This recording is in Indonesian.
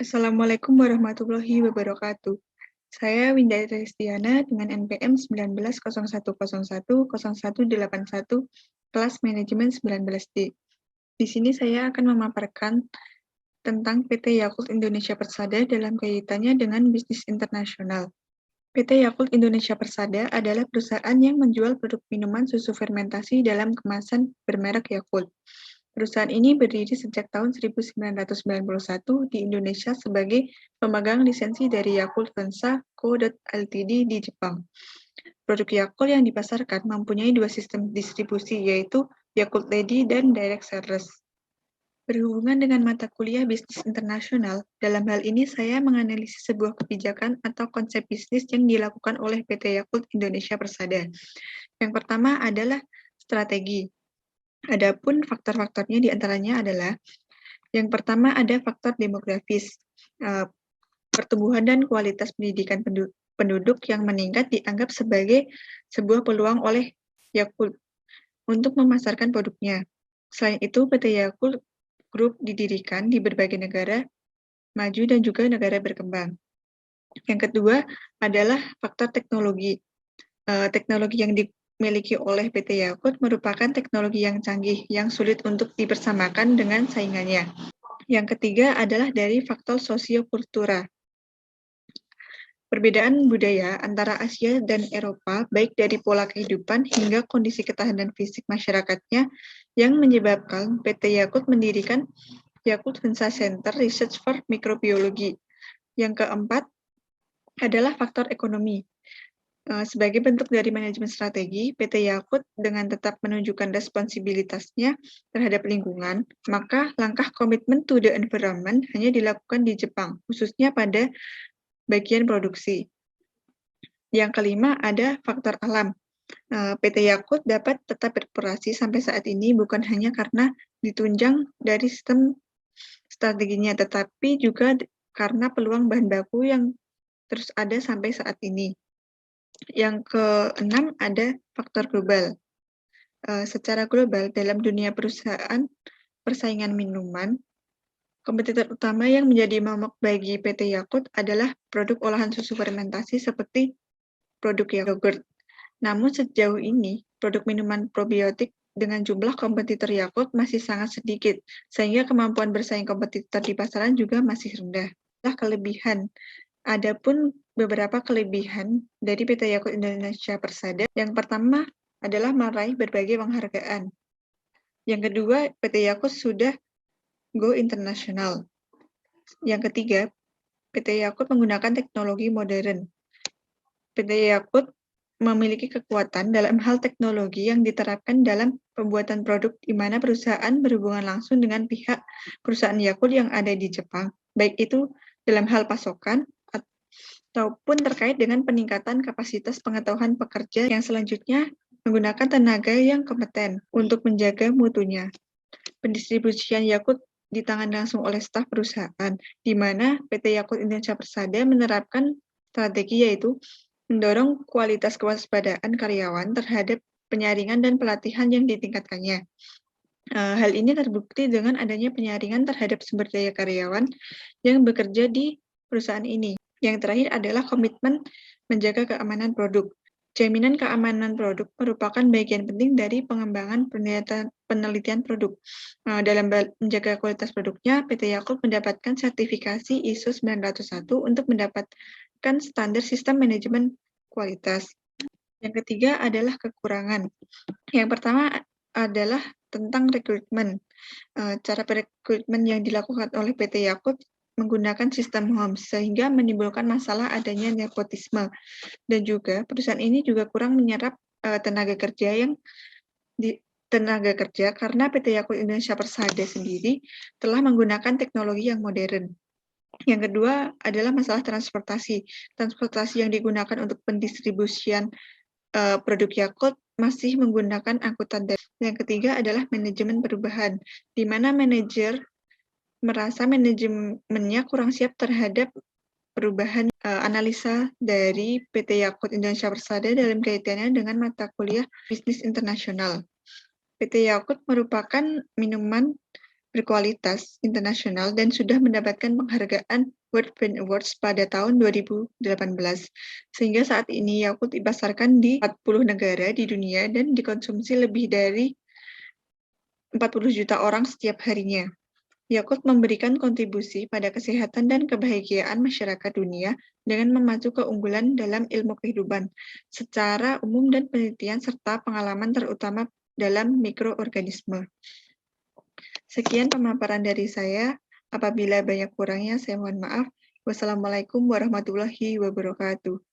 Assalamualaikum warahmatullahi wabarakatuh. Saya Winda Restiana dengan NPM 1901010181 kelas manajemen 19D. Di sini saya akan memaparkan tentang PT Yakult Indonesia Persada dalam kaitannya dengan bisnis internasional. PT Yakult Indonesia Persada adalah perusahaan yang menjual produk minuman susu fermentasi dalam kemasan bermerek Yakult. Perusahaan ini berdiri sejak tahun 1991 di Indonesia sebagai pemegang lisensi dari Yakult Fensa Co. Ltd. di Jepang. Produk Yakult yang dipasarkan mempunyai dua sistem distribusi, yaitu Yakult Lady dan Direct Sales. Berhubungan dengan mata kuliah bisnis internasional, dalam hal ini saya menganalisis sebuah kebijakan atau konsep bisnis yang dilakukan oleh PT Yakult Indonesia Persada. Yang pertama adalah strategi. Adapun faktor-faktornya diantaranya adalah yang pertama ada faktor demografis. Pertumbuhan dan kualitas pendidikan penduduk yang meningkat dianggap sebagai sebuah peluang oleh Yakult untuk memasarkan produknya. Selain itu, PT Yakult Group didirikan di berbagai negara maju dan juga negara berkembang. Yang kedua adalah faktor teknologi. Teknologi yang dimiliki oleh PT Yakult merupakan teknologi yang canggih, yang sulit untuk dipersamakan dengan saingannya. Yang ketiga adalah dari faktor sosiokultural. Perbedaan budaya antara Asia dan Eropa, baik dari pola kehidupan hingga kondisi ketahanan fisik masyarakatnya, yang menyebabkan PT Yakult mendirikan Yakult Fensa Center Research for Microbiology. Yang keempat adalah faktor ekonomi. Sebagai bentuk dari manajemen strategi, PT Yakult dengan tetap menunjukkan responsibilitasnya terhadap lingkungan, maka langkah komitmen to the environment hanya dilakukan di Jepang, khususnya pada bagian produksi. Yang kelima ada faktor alam. PT Yakult dapat tetap beroperasi sampai saat ini bukan hanya karena ditunjang dari sistem strateginya, tetapi juga karena peluang bahan baku yang terus ada sampai saat ini. Yang keenam ada faktor global. Secara global, dalam dunia perusahaan persaingan minuman, kompetitor utama yang menjadi momok bagi PT Yakult adalah produk olahan susu fermentasi seperti produk yogurt. Namun sejauh ini, produk minuman probiotik dengan jumlah kompetitor Yakult masih sangat sedikit, sehingga kemampuan bersaing kompetitor di pasaran juga masih rendah. Kelebihan. Adapun beberapa kelebihan dari PT Yakult Indonesia Persada, yang pertama adalah meraih berbagai penghargaan. Yang kedua, PT Yakult sudah go internasional. Yang ketiga, PT Yakult menggunakan teknologi modern. PT Yakult memiliki kekuatan dalam hal teknologi yang diterapkan dalam pembuatan produk di mana perusahaan berhubungan langsung dengan pihak perusahaan Yakult yang ada di Jepang, baik itu dalam hal pasokan ataupun terkait dengan peningkatan kapasitas pengetahuan pekerja yang selanjutnya menggunakan tenaga yang kompeten untuk menjaga mutunya. Pendistribusian Yakult di tangan langsung oleh staf perusahaan, di mana PT Yakult Indonesia Persada menerapkan strategi yaitu mendorong kualitas kewaspadaan karyawan terhadap penyaringan dan pelatihan yang ditingkatkannya. Hal ini terbukti dengan adanya penyaringan terhadap sumber daya karyawan yang bekerja di perusahaan ini. Yang terakhir adalah komitmen menjaga keamanan produk. Jaminan keamanan produk merupakan bagian penting dari pengembangan penelitian produk. Dalam menjaga kualitas produknya, PT Yakult mendapatkan sertifikasi ISO 901 untuk mendapatkan standar sistem manajemen kualitas. Yang ketiga adalah kekurangan. Yang pertama adalah tentang rekrutmen. Cara perekrutmen yang dilakukan oleh PT Yakult menggunakan sistem HOMS, sehingga menimbulkan masalah adanya nepotisme. Dan juga perusahaan ini juga kurang menyerap tenaga kerja karena PT Yakult Indonesia Persada sendiri telah menggunakan teknologi yang modern. Yang kedua adalah masalah transportasi. Transportasi yang digunakan untuk pendistribusian produk Yakult masih menggunakan angkutan darat. Yang ketiga adalah manajemen perubahan, di mana manajer merasa manajemennya kurang siap terhadap perubahan analisa dari PT Yakult Indonesia Persada dalam kaitannya dengan mata kuliah bisnis internasional. PT Yakult merupakan minuman berkualitas internasional dan sudah mendapatkan penghargaan World Brain Awards pada tahun 2018. Sehingga saat ini Yakult dipasarkan di 40 negara di dunia dan dikonsumsi lebih dari 40 juta orang setiap harinya. Yakult memberikan kontribusi pada kesehatan dan kebahagiaan masyarakat dunia dengan memacu keunggulan dalam ilmu kehidupan secara umum dan penelitian serta pengalaman terutama dalam mikroorganisme. Sekian pemaparan dari saya. Apabila banyak kurangnya, saya mohon maaf. Wassalamualaikum warahmatullahi wabarakatuh.